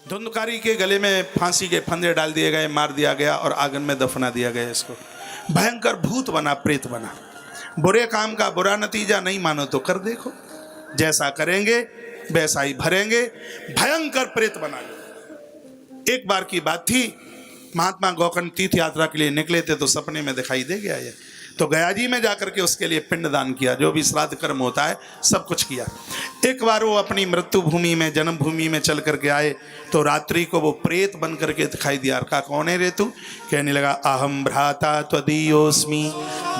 धुंधकारी के गले में फांसी के फंदे डाल दिए गए, मार दिया गया और आंगन में दफना दिया गया। इसको भयंकर भूत बना, प्रेत बना। बुरे काम का बुरा नतीजा नहीं मानो तो कर देखो, जैसा करेंगे वैसा ही भरेंगे। भयंकर प्रेत बना लो। एक बार की बात थी, महात्मा गौकर्ण तीर्थ यात्रा के लिए निकले थे तो सपने में दिखाई दे गया ये, तो गया जी में जाकर के उसके लिए पिंडदान किया, जो भी श्राद्ध कर्म होता है सब कुछ किया। एक बार वो अपनी मृत्यु भूमि में, जन्म भूमि में चल करके आए तो रात्रि को वो प्रेत बन करके दिखाई दिया। कहा कौन है रे तू? कहने लगा अहम भ्राता त्वदीयोस्मि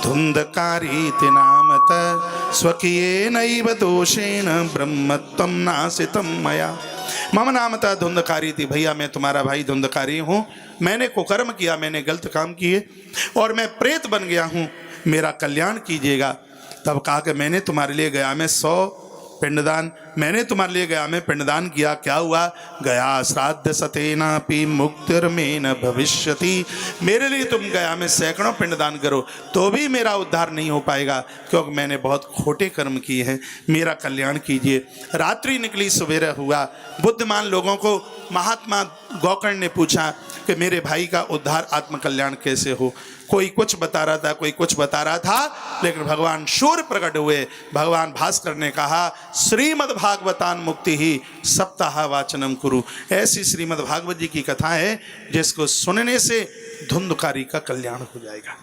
धुंधकारीति नामतः स्वकीये नैव दोषेण ब्रह्मत्वं नासितं मया। मम नामतः धुंधकारी थी। भैया मैं तुम्हारा भाई धुंधकारी हूँ, मैंने कुकर्म किया, मैंने गलत काम किए और मैं प्रेत बन गया हूँ, मेरा कल्याण कीजिएगा। तब कहा कि मैंने तुम्हारे लिए गया में 100 पिंडदान, मैंने तुम्हारे लिए गया में पिंडदान किया, क्या हुआ? गया श्राद्ध सतेनापि मुक्तिर्मेन भविष्यति। मेरे लिए तुम गया में सैकड़ों पिंडदान करो तो भी मेरा उद्धार नहीं हो पाएगा, क्योंकि मैंने बहुत खोटे कर्म किए हैं, मेरा कल्याण कीजिए। रात्रि निकली, सवेरा हुआ। बुद्धिमान लोगों को महात्मा गौकर्ण ने पूछा कि मेरे भाई का उद्धार आत्मकल्याण कैसे हो? कोई कुछ बता रहा था, कोई कुछ बता रहा था, लेकिन भगवान सूर्य प्रकट हुए। भगवान भास्कर ने कहा श्रीमद् भागवतान मुक्ति ही सप्ताह वाचनम कुरु। ऐसी श्रीमद् भागवत जी की कथा है जिसको सुनने से धुंधकारी का कल्याण हो जाएगा।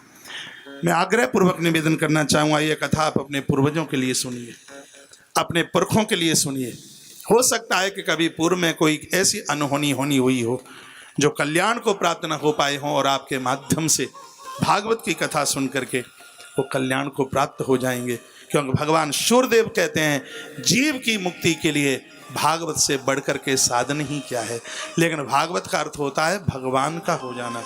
मैं आग्रह पूर्वक निवेदन करना चाहूँगा, ये कथा आप अपने पूर्वजों के लिए सुनिए, अपने पुरखों के लिए सुनिए। हो सकता है कि कभी पूर्व में कोई ऐसी अनहोनी होनी हुई हो जो कल्याण को प्राप्त न हो पाए हों, और आपके माध्यम से भागवत की कथा सुन करके वो कल्याण को प्राप्त हो जाएंगे। क्योंकि भगवान सूर्यदेव कहते हैं जीव की मुक्ति के लिए भागवत से बढ़कर के साधन ही क्या है। लेकिन भागवत का अर्थ होता है भगवान का हो जाना।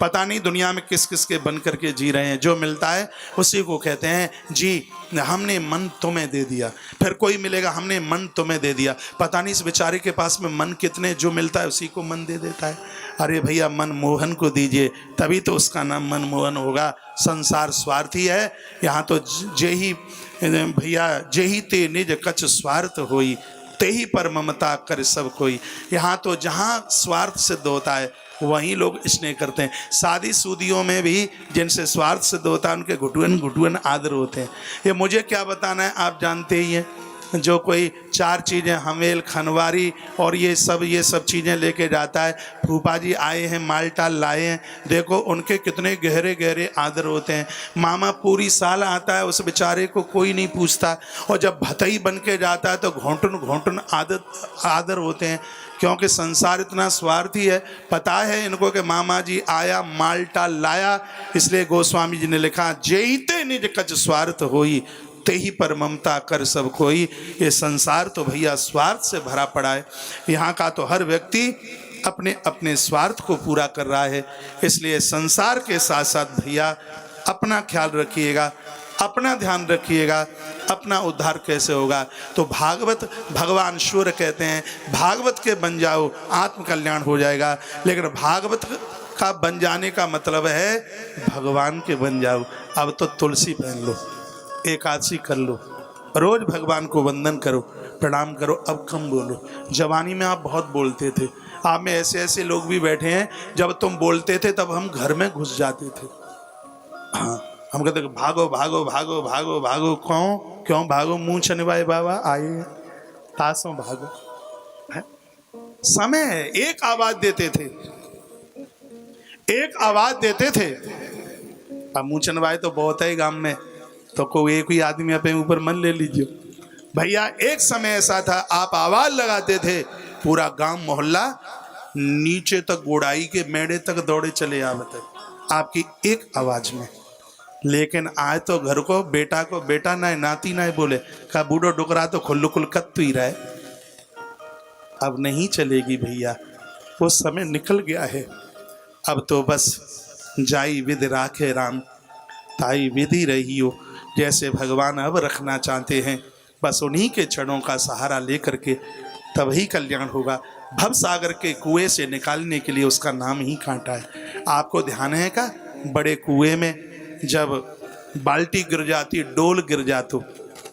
पता नहीं दुनिया में किस किस के बन करके जी रहे हैं, जो मिलता है उसी को कहते हैं जी हमने मन तुम्हें दे दिया, फिर कोई मिलेगा हमने मन तुम्हें दे दिया। पता नहीं इस बेचारे के पास में मन कितने, जो मिलता है उसी को मन दे देता है। अरे भैया मनमोहन को दीजिए, तभी तो उसका नाम मनमोहन होगा। संसार स्वार्थी है, यहाँ तो जेही भैया जेही ते निज कछ स्वार्थ होई तेही पर ममता कर सब कोई। यहाँ तो जहाँ स्वार्थ सिद्ध होता है वहीं लोग स्नेह करते हैं। शादी सूदियों में भी जिनसे स्वार्थ सिद्ध होता है उनके घुटुअन घुटुअन आदर होते हैं। ये मुझे क्या बताना है, आप जानते ही हैं। जो कोई 4 चीज़ें हमेल खनवारी और ये सब चीज़ें लेके जाता है, फूफा जी आए हैं मालटाल लाए हैं, देखो उनके कितने गहरे गहरे आदर होते हैं। मामा पूरी साल आता है, उस बेचारे को कोई नहीं पूछता, और जब भतई बन के जाता है तो घोंटन घोंटन आदर होते हैं। क्योंकि संसार इतना स्वार्थी है। पता है इनको कि मामा जी आया मालटाल लाया, इसलिए गोस्वामी जी ने लिखा जेते निज कछ स्वार्थ होई तेही पर ममता कर सब कोई। ये संसार तो भैया स्वार्थ से भरा पड़ा है। यहाँ का तो हर व्यक्ति अपने अपने स्वार्थ को पूरा कर रहा है। इसलिए संसार के साथ साथ भैया अपना ख्याल रखिएगा, अपना ध्यान रखिएगा। अपना उद्धार कैसे होगा? तो भागवत, भगवान सूर्य कहते हैं भागवत के बन जाओ आत्म कल्याण हो जाएगा। लेकिन भागवत का बन जाने का मतलब है भगवान के बन जाओ। अब तो तुलसी पहन लो, एकादशी कर लो, रोज भगवान को वंदन करो, प्रणाम करो, अब कम बोलो। जवानी में आप बहुत बोलते थे, आप में ऐसे ऐसे लोग भी बैठे हैं, जब तुम बोलते थे तब हम घर में घुस जाते थे। हाँ, हम कहते भागो भागो भागो भागो भागो। क्यों भागो? मुँह छनवाए बाबा आए तासों भागो। है? समय है, एक आवाज देते थे, एक आवाज देते थे। अब मुँह छनवाए तो बहुत है गांव में, तो कोई एक ही आदमी अपने ऊपर मन ले लीजिए। भैया एक समय ऐसा था, आप आवाज लगाते थे पूरा गांव मोहल्ला नीचे तक गोड़ाई के मेड़े तक दौड़े चले आवते आपकी एक आवाज में। लेकिन आज तो घर को बेटा ना नाती ना बोले, का बूढ़ो डुकरा तो खुल्लू कुल कत्तू ही रहे। अब नहीं चलेगी भैया, वो समय निकल गया है। अब तो बस जाई विधि राखे राम ताई विधि रही हो। जैसे भगवान अब रखना चाहते हैं, बस उन्हीं के चरणों का सहारा लेकर के तभी कल्याण होगा। भव सागर के कुएं से निकालने के लिए उसका नाम ही कांटा है। आपको ध्यान है का? बड़े कुएं में जब बाल्टी गिर जाती, डोल गिर जातो,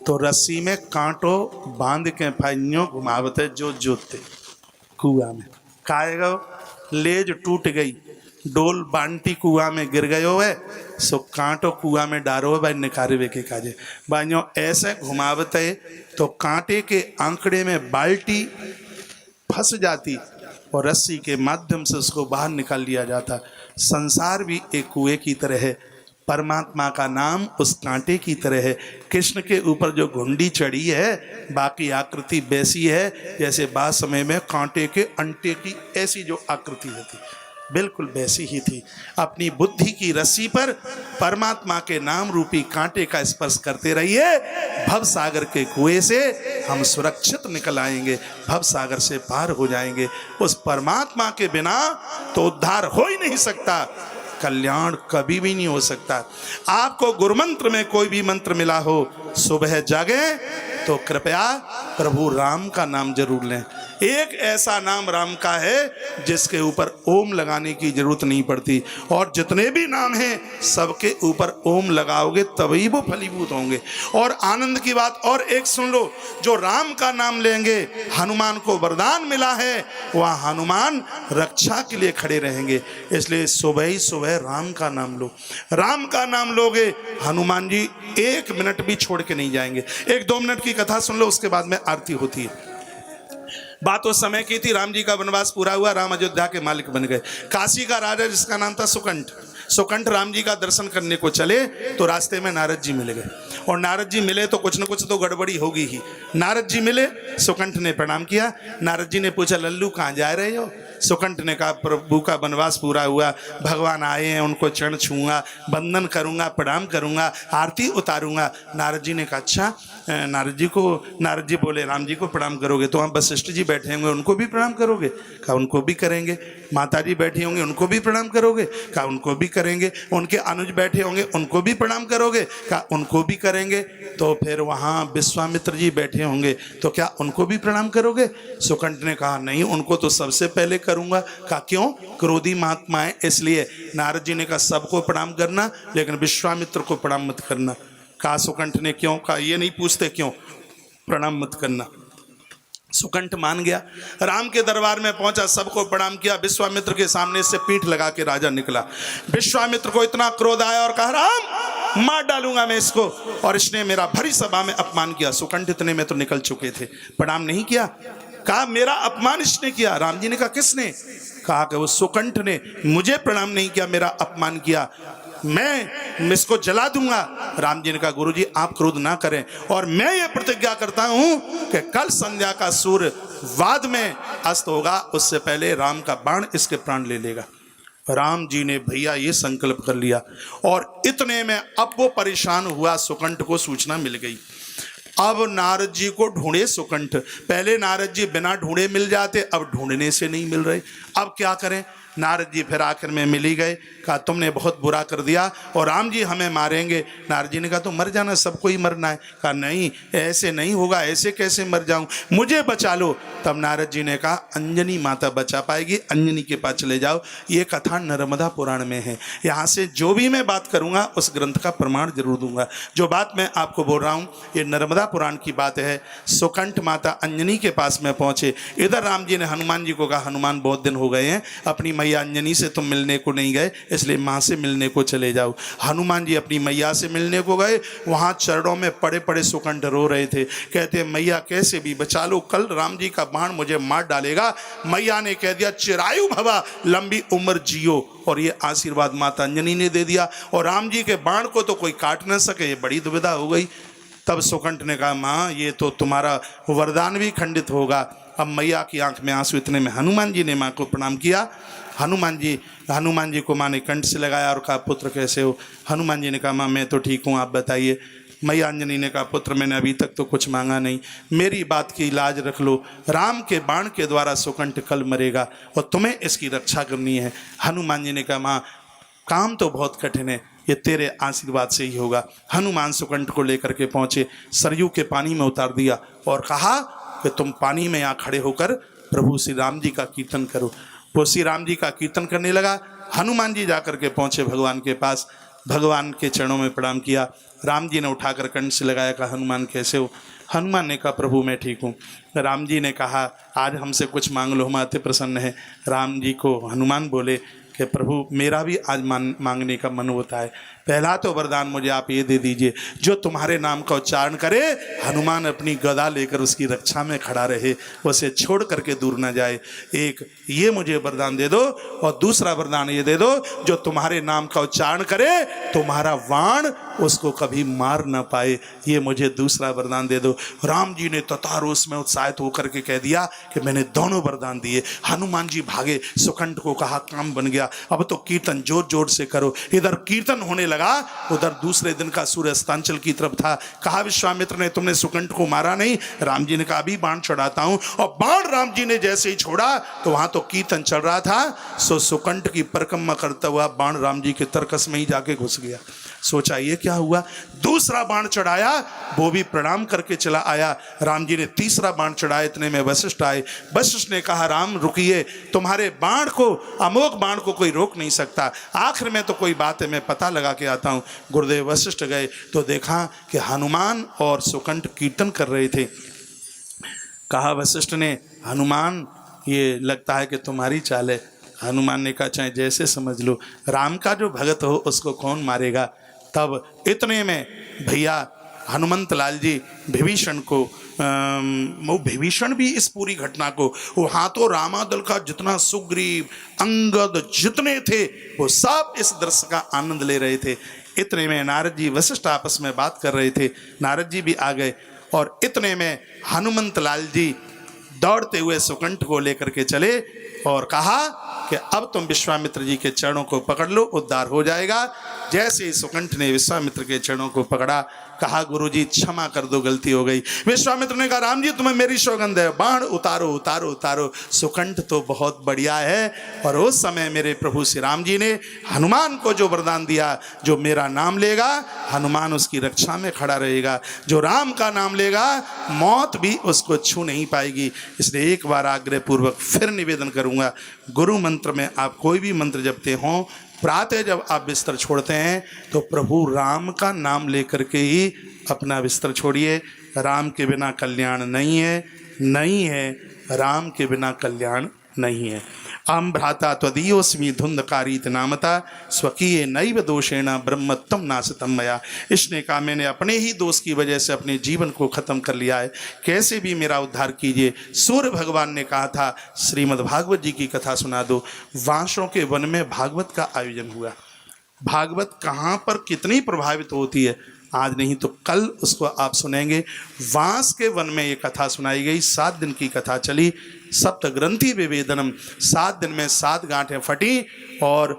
तो रस्सी में कांटो बांध के फाइयों घुमावते जो जोतते कुआ में। काहे गो लेज टूट गई, डोल बांटी कुआ में गिर गयो है, सो कांटो कुआ में डारो है भाई निकारे के काजे। भाइयों ऐसे घुमावते तो कांटे के आंकड़े में बाल्टी फंस जाती और रस्सी के माध्यम से उसको बाहर निकाल लिया जाता। संसार भी एक कुएं की तरह है, परमात्मा का नाम उस कांटे की तरह है। कृष्ण के ऊपर जो घुंडी चढ़ी है, बाकी आकृति वैसी है जैसे बाद समय में कांटे के अंटे की ऐसी जो आकृति होती, बिल्कुल वैसी ही थी। अपनी बुद्धि की रस्सी पर परमात्मा के नाम रूपी कांटे का स्पर्श करते रहिए, भव सागर के कुएं से हम सुरक्षित निकल आएंगे, भव सागर से पार हो जाएंगे। उस परमात्मा के बिना तो उद्धार हो ही नहीं सकता, कल्याण कभी भी नहीं हो सकता। आपको गुरुमंत्र में कोई भी मंत्र मिला हो, सुबह जागे तो कृपया प्रभु राम का नाम जरूर लें। एक ऐसा नाम राम का है जिसके ऊपर ओम लगाने की जरूरत नहीं पड़ती, और जितने भी नाम हैं सबके ऊपर ओम लगाओगे तभी वो फलीभूत होंगे। और आनंद की बात और एक सुन लो, जो राम का नाम लेंगे, हनुमान को वरदान मिला है, वह हनुमान रक्षा के लिए खड़े रहेंगे। इसलिए सुबह ही सुबह राम का नाम लो। राम का नाम लोगे, हनुमान जी 1 मिनट भी छोड़ के नहीं जाएंगे। 1-2 मिनट की कथा सुन लो, उसके बाद में आरती होती है। बात उस समय की थी, राम जी का वनवास पूरा हुआ, राम अयोध्या के मालिक बन गए। काशी का राजा जिसका नाम था सुकंठ, सुकंठ राम जी का दर्शन करने को चले तो रास्ते में नारद जी मिल गए। और नारद जी मिले तो कुछ न कुछ तो गड़बड़ी होगी ही। नारद जी मिले, सुकंठ ने प्रणाम किया। नारद जी ने पूछा, लल्लू कहाँ जा रहे हो? सुकंठ ने कहा, प्रभु का वनवास पूरा हुआ, भगवान आए हैं, उनको चरण छूंगा, वंदन करूंगा, प्रणाम करूंगा, आरती उतारूंगा। नारद जी ने कहा, अच्छा। नारद जी बोले, राम जी को प्रणाम करोगे तो हम वशिष्ठ जी बैठे होंगे उनको भी प्रणाम करोगे? कहा उनको भी करेंगे। माता जी बैठी होंगे उनको भी प्रणाम करोगे? कहा उनको भी करेंगे। उनके अनुज बैठे होंगे उनको भी प्रणाम करोगे? कहा उनको भी करेंगे। तो फिर वहाँ विश्वामित्र जी बैठे होंगे तो क्या उनको भी प्रणाम करोगे? सुकंठ ने कहा, नहीं, उनको तो सबसे पहले करूंगा। कहा क्यों? क्रोधी महात्मा है इसलिए। नारद जी ने कहा, सबको प्रणाम करना लेकिन विश्वामित्र को प्रणाम मत करना। कहा सुकंठ ने, क्यों? कहा ये नहीं पूछते क्यों, प्रणाम मत करना। सुकंठ मान गया, राम के दरबार में पहुंचा, सबको प्रणाम किया। विश्वामित्र के सामने से पीठ लगा के राजा निकला। विश्वामित्र को इतना क्रोध आया और कहा, राम मार डालूंगा मैं इसको, और इसने मेरा भरी सभा में अपमान किया। सुकंठ इतने में तो निकल चुके थे, प्रणाम नहीं किया। कहा मेरा अपमान इसने किया। राम जी ने कहा किसने? कहा कि वो सुकंठ ने मुझे प्रणाम नहीं किया, मेरा अपमान किया, मैं इसको जला दूंगा। राम जी ने कहा, गुरुजी आप क्रोध ना करें, और मैं ये प्रतिज्ञा करता हूं कि कल संध्या का सूर्य वाद में अस्त होगा, उससे पहले राम का बाण इसके प्राण ले लेगा। राम जी ने भैया ये संकल्प कर लिया, और इतने में अब वो परेशान हुआ, सुकंठ को सूचना मिल गई। अब नारद जी को ढूंढे सुकंठ। पहले नारद जी बिना ढूंढे मिल जाते, अब ढूंढने से नहीं मिल रहे। अब क्या करें? नारद जी फिर आखिर में मिल ही गए। कहा तुमने बहुत बुरा कर दिया और राम जी हमें मारेंगे। नारद जी ने कहा तो मर जाना, सबको ही मरना है। कहा नहीं, ऐसे नहीं होगा, ऐसे कैसे मर जाऊं, मुझे बचा लो। तब नारद जी ने कहा अंजनी माता बचा पाएगी, अंजनी के पास चले जाओ। ये कथा नर्मदा पुराण में है। यहाँ से जो भी मैं बात करूँगा उस ग्रंथ का प्रमाण जरूर दूंगा। जो बात मैं आपको बोल रहा हूँ ये नर्मदा पुराण की बात है। सुकंठ माता अंजनी के पास में पहुँचे। इधर राम जी ने हनुमान जी को कहा, हनुमान बहुत दिन हो गए हैं, अपनी मैया अंजनी से तुम मिलने को नहीं गए, इसलिए माँ से मिलने को चले जाओ। हनुमान जी अपनी मैया से मिलने को गए। वहाँ चरणों में पड़े पड़े सुकंठ रो रहे थे। कहते मैया कैसे भी बचा लो, कल राम जी का बाण मुझे मार डालेगा। मैया ने कह दिया चिरायु भवा, लंबी उम्र जियो, और ये आशीर्वाद माता अंजनी ने दे दिया। और राम जी के बाण को तो कोई काट न सके, ये बड़ी दुविधा हो गई। तब सुकंठ ने कहा माँ ये तो तुम्हारा वरदान भी खंडित होगा। अब मैया की आंख में आंसू। इतने में हनुमान जी ने माँ को प्रणाम किया। हनुमान जी को माँ ने कंठ से लगाया और कहा पुत्र कैसे हो? हनुमान जी ने कहा माँ मैं तो ठीक हूँ, आप बताइए। मैया अंजनी ने कहा पुत्र मैंने अभी तक तो कुछ मांगा नहीं, मेरी बात की लाज रख लो। राम के बाण के द्वारा सुकंठ कल मरेगा और तुम्हें इसकी रक्षा करनी है। हनुमान जी ने कहा माँ काम तो बहुत कठिन है, ये तेरे आशीर्वाद से ही होगा। हनुमान सुकंठ को लेकर के पहुँचे, सरयू के पानी में उतार दिया और कहा कि तुम पानी में यहाँ खड़े होकर प्रभु श्री राम जी का कीर्तन करो। वो श्री राम जी का कीर्तन करने लगा। हनुमान जी जाकर के पहुँचे भगवान के पास, भगवान के चरणों में प्रणाम किया। राम जी ने उठाकर कंठ से लगाया, कहा हनुमान कैसे हो? हनुमान ने कहा प्रभु मैं ठीक हूँ। राम जी ने कहा आज हमसे कुछ मांग लो, हम अति प्रसन्न हैं। राम जी को हनुमान बोले कि प्रभु मेरा भी आज मांगने का मन होता है। पहला तो वरदान मुझे आप ये दे दीजिए, जो तुम्हारे नाम का उच्चारण करे हनुमान अपनी गदा लेकर उसकी रक्षा में खड़ा रहे, उसे छोड़ करके दूर न जाए। एक ये मुझे वरदान दे दो, और दूसरा वरदान ये दे दो, जो तुम्हारे नाम का उच्चारण करे तुम्हारा बाण उसको कभी मार ना पाए, ये मुझे दूसरा वरदान दे दो। राम जी ने तथारोस में उत्साहित होकर के कह दिया कि मैंने दोनों वरदान दिए। हनुमान जी भागे, सुकंठ को कहा काम बन गया, अब तो कीर्तन जोर जोर से करो। इधर कीर्तन होने लगा, उधर दूसरे दिन का सूर्य अस्तांचल की तरफ था। कहा विश्वामित्र ने तुमने सुकंठ को मारा नहीं? राम जी ने कहा अभी बाण चढ़ाता हूं। और बाण राम जी ने जैसे ही छोड़ा तो वहां तो कीर्तन चल रहा था, सो सुकंठ की परिक्रमा करता हुआ बाण राम जी के तरकस में ही जाके घुस गया। सोचा ये क्या हुआ, दूसरा बाण चढ़ाया, वो भी प्रणाम करके चला आया। राम जी ने तीसरा बाण चढ़ाया, इतने में वशिष्ठ आए। वशिष्ठ ने कहा राम रुकिए, तुम्हारे बाण को, अमोघ बाण को कोई रोक नहीं सकता, आखिर में तो कोई बात है, मैं पता लगा के आता हूँ। गुरुदेव वशिष्ठ गए तो देखा कि हनुमान और सुकंठ कीर्तन कर रहे थे। कहा वशिष्ठ ने हनुमान ये लगता है कि तुम्हारी चाल है। हनुमान ने कहा चाहे जैसे समझ लो, राम का जो भगत हो उसको कौन मारेगा। तब इतने में भैया हनुमंत लाल जी विभीषण को, वो विभीषण भी इस पूरी घटना को, वो हाथों रामादल का जितना सुग्रीव अंगद जितने थे वो सब इस दृश्य का आनंद ले रहे थे। इतने में नारद जी वशिष्ठ आपस में बात कर रहे थे, नारद जी भी आ गए। और इतने में हनुमंत लाल जी दौड़ते हुए सुकंठ को लेकर के चले और कहा कि अब तुम विश्वामित्र जी के चरणों को पकड़ लो, उद्धार हो जाएगा। जैसे ही सुकंठ ने विश्वामित्र के चरणों को पकड़ा, कहा गुरुजी क्षमा कर दो, गलती हो गई। विश्वामित्र ने कहा राम जी तुम्हें मेरी सौगंध है, बाण उतारो उतारो उतारो, सुकंठ तो बहुत बढ़िया है। और उस समय मेरे प्रभु श्री राम जी ने हनुमान को जो वरदान दिया, जो मेरा नाम लेगा हनुमान उसकी रक्षा में खड़ा रहेगा, जो राम का नाम लेगा मौत भी उसको छू नहीं पाएगी। इसलिए एक बार आग्रह पूर्वक फिर निवेदन करूंगा, गुरु मंत्र में आप कोई भी मंत्र जपते हों, प्रातः जब आप बिस्तर छोड़ते हैं तो प्रभु राम का नाम लेकर के ही अपना बिस्तर छोड़िए। राम के बिना कल्याण नहीं है, नहीं है, राम के बिना कल्याण नहीं है। अहम भ्राता त्वदीयोस्मि धुंधकारीत नामता स्वकीय नैव दोषेण ब्रह्मत्वम नाशतम मया। इसने कहा मैंने अपने ही दोष की वजह से अपने जीवन को खत्म कर लिया है, कैसे भी मेरा उद्धार कीजिए। सूर्य भगवान ने कहा था श्रीमद् भागवत जी की कथा सुना दो। वांसों के वन में भागवत का आयोजन हुआ। भागवत कहाँ पर कितनी प्रभावित होती है, आज नहीं तो कल उसको आप सुनेंगे। वांस के वन में ये कथा सुनाई गई, 7 दिन की कथा चली। सप्त ग्रंथि विवेदनम, 7 दिन में 7 गांठें फटी। और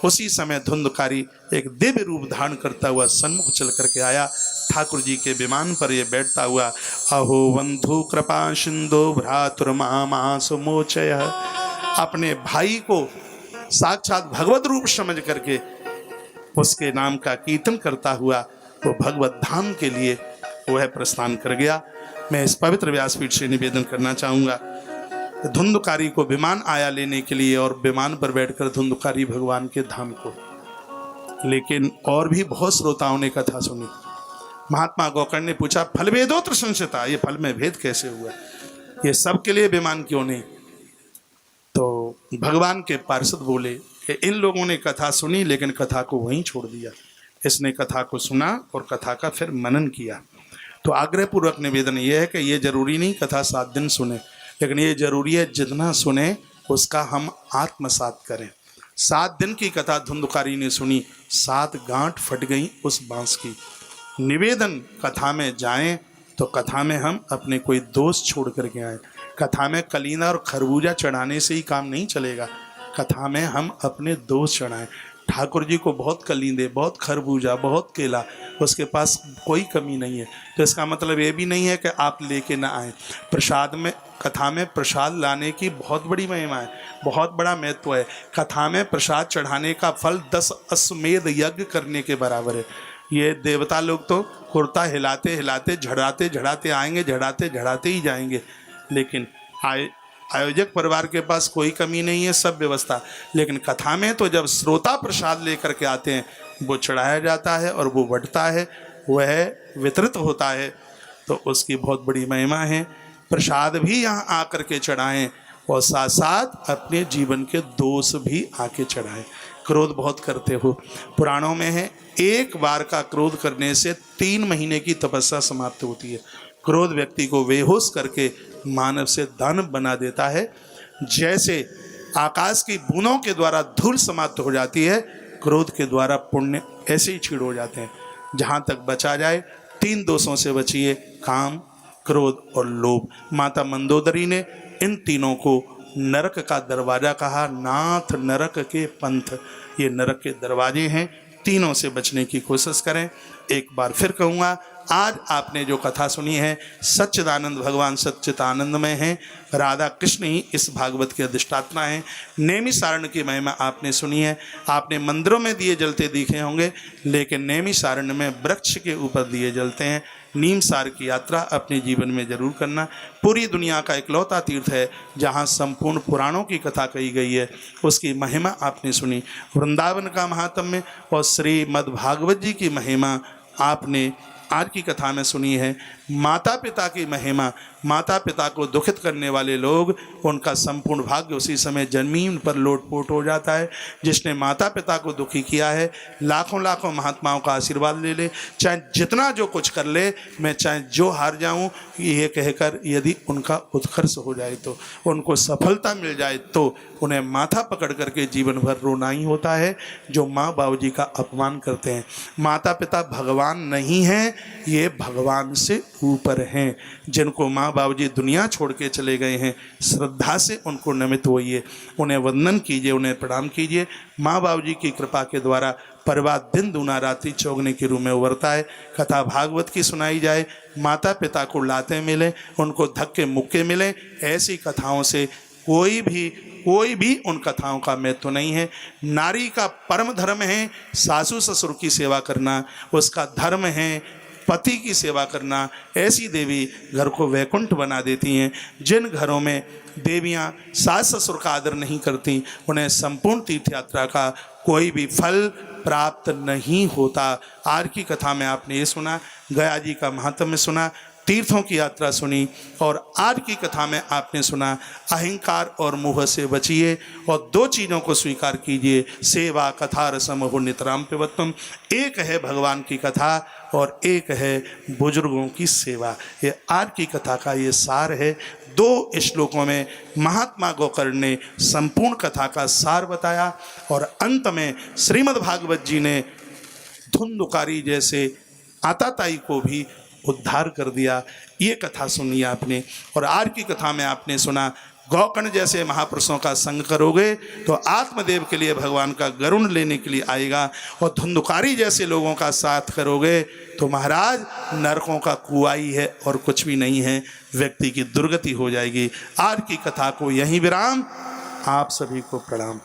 उसी समय धुंधकारी एक दिव्य रूप धारण करता हुआ सन्मुख चल करके आया, ठाकुर जी के विमान पर ये बैठता हुआ। अहो बंधु कृपा सिंधु भ्रातुर्मामासुमोचय, अपने भाई को साक्षात भगवत रूप समझ करके उसके नाम का कीर्तन करता हुआ वो भगवत धाम के लिए वह प्रस्थान कर गया। मैं इस पवित्र व्यासपीठ से निवेदन करना चाहूँगा, धुंधकारी को विमान आया लेने के लिए और विमान पर बैठकर धुंधकारी भगवान के धाम को। लेकिन और भी बहुत श्रोताओं ने कथा सुनी। महात्मा गोकर्ण ने पूछा फल भेदोत्र संशयता, ये फल में भेद कैसे हुआ, ये सबके लिए विमान क्यों नहीं? तो भगवान के पार्षद बोले कि इन लोगों ने कथा सुनी लेकिन कथा को वहीं छोड़ दिया। इसने कथा को सुना और कथा का फिर मनन किया। तो आग्रहपूर्वक निवेदन यह है कि ये जरूरी नहीं कथा 7 दिन सुने, लेकिन ये जरूरी है जितना सुने उसका हम आत्मसात करें। 7 दिन की कथा धुंधकारी ने सुनी, 7 गांठ फट गई उस बांस की। निवेदन कथा में जाएं तो कथा में हम अपने कोई दोष छोड़ करके आए। कथा में कलीना और खरबूजा चढ़ाने से ही काम नहीं चलेगा, कथा में हम अपने दोष चढ़ाएं। ठाकुर जी को बहुत कलींदे, बहुत खरबूजा, बहुत केला, उसके पास कोई कमी नहीं है। तो इसका मतलब ये भी नहीं है कि आप लेके ना आए। प्रसाद में, कथा में प्रसाद लाने की बहुत बड़ी महिमा है, बहुत बड़ा महत्व है। कथा में प्रसाद चढ़ाने का फल 10 अश्वमेध यज्ञ करने के बराबर है। ये देवता लोग तो कुर्ता हिलाते हिलाते झड़ाते झड़ाते आएंगे, झड़ाते झड़ाते ही जाएंगे, लेकिन आयोजक परिवार के पास कोई कमी नहीं है, सब व्यवस्था। लेकिन कथा में तो जब श्रोता प्रसाद लेकर के आते हैं वो चढ़ाया जाता है और वो बंटता है, वह वितरित होता है। तो उसकी बहुत बड़ी महिमा है। प्रसाद भी यहाँ आकर के चढ़ाएं और साथ साथ अपने जीवन के दोष भी आके चढ़ाएं। क्रोध बहुत करते हो, पुराणों में है एक बार का क्रोध करने से 3 महीने की तपस्या समाप्त होती है। क्रोध व्यक्ति को बेहोश करके मानव से दानव बना देता है। जैसे आकाश की बूंदों के द्वारा धूल समाप्त हो जाती है, क्रोध के द्वारा पुण्य ऐसे ही छीड़ हो जाते हैं। जहाँ तक बचा जाए 3 दोषों से बचिए, काम, क्रोध और लोभ। माता मंदोदरी ने इन तीनों को नरक का दरवाजा कहा। नाथ नरक के पंथ, ये नरक के दरवाजे हैं, तीनों से बचने की कोशिश करें। एक बार फिर कहूँगा, आज आपने जो कथा सुनी है, सच्चिदानंद भगवान सच्चिदानंद में हैं, राधा कृष्ण ही इस भागवत के अधिष्ठाता हैं। नैमिषारण्य की महिमा आपने सुनी है। आपने मंदिरों में दिए जलते दिखे होंगे, लेकिन नैमिषारण्य में वृक्ष के ऊपर दिए जलते हैं। नीमसार की यात्रा अपने जीवन में जरूर करना। पूरी दुनिया का इकलौता तीर्थ है जहाँ संपूर्ण पुराणों की कथा कही गई है, उसकी महिमा आपने सुनी। वृंदावन का महात्म्य और श्रीमद् भागवत जी की महिमा आपने आज की कथा में सुनी है। माता पिता की महिमा, माता पिता को दुखित करने वाले लोग, उनका संपूर्ण भाग्य उसी समय जमीन पर लोटपोट हो जाता है। जिसने माता पिता को दुखी किया है, लाखों लाखों महात्माओं का आशीर्वाद ले ले, चाहे जितना जो कुछ कर ले, मैं चाहे जो हार जाऊं, ये कहकर यदि उनका उत्कर्ष हो जाए तो, उनको सफलता मिल जाए तो उन्हें माथा पकड़ करके जीवन भर रोना ही होता है। जो माँ बाबू जी का अपमान करते हैं, माता पिता भगवान नहीं हैं, ये भगवान से ऊपर हैं। जिनको माँ बाबू जी दुनिया छोड़ के चले गए हैं, श्रद्धा से उनको नमित होइए, उन्हें वंदन कीजिए, उन्हें प्रणाम कीजिए। माँ बाबू जी की कृपा के द्वारा परिवार दिन दूना रात्रि चौगने के रूप में उभरता है। कथा भागवत की सुनाई जाए, माता पिता को लाते मिले, उनको धक्के मुक्के मिले। ऐसी कथाओं से कोई भी उन कथाओं का महत्व नहीं है। नारी का परम धर्म है सासू ससुर की सेवा करना, उसका धर्म है पति की सेवा करना। ऐसी देवी घर को वैकुंठ बना देती हैं। जिन घरों में देवियां सास ससुर का आदर नहीं करती, उन्हें संपूर्ण तीर्थ यात्रा का कोई भी फल प्राप्त नहीं होता। आज की कथा में आपने ये सुना, गया जी का महात्म्य सुना, तीर्थों की यात्रा सुनी, और आज की कथा में आपने सुना अहंकार और मोह से बचिए और 2 चीज़ों को स्वीकार कीजिए, सेवा कथा रसम हो नितराम पिबत्तम। एक है भगवान की कथा और एक है बुजुर्गों की सेवा। ये आज की कथा का ये सार है। 2 श्लोकों में महात्मा गोकर्ण ने संपूर्ण कथा का सार बताया और अंत में श्रीमद् भागवत जी ने धुंधुकारी जैसे आताताई को भी उद्धार कर दिया। ये कथा सुनी आपने। और आज की कथा में आपने सुना, गोकर्ण जैसे महापुरुषों का संग करोगे तो आत्मदेव के लिए भगवान का गरुण लेने के लिए आएगा, और धुंधुकारी जैसे लोगों का साथ करोगे तो महाराज नरकों का कुआं ही है और कुछ भी नहीं है, व्यक्ति की दुर्गति हो जाएगी। आज की कथा को यहीं विराम। आप सभी को प्रणाम।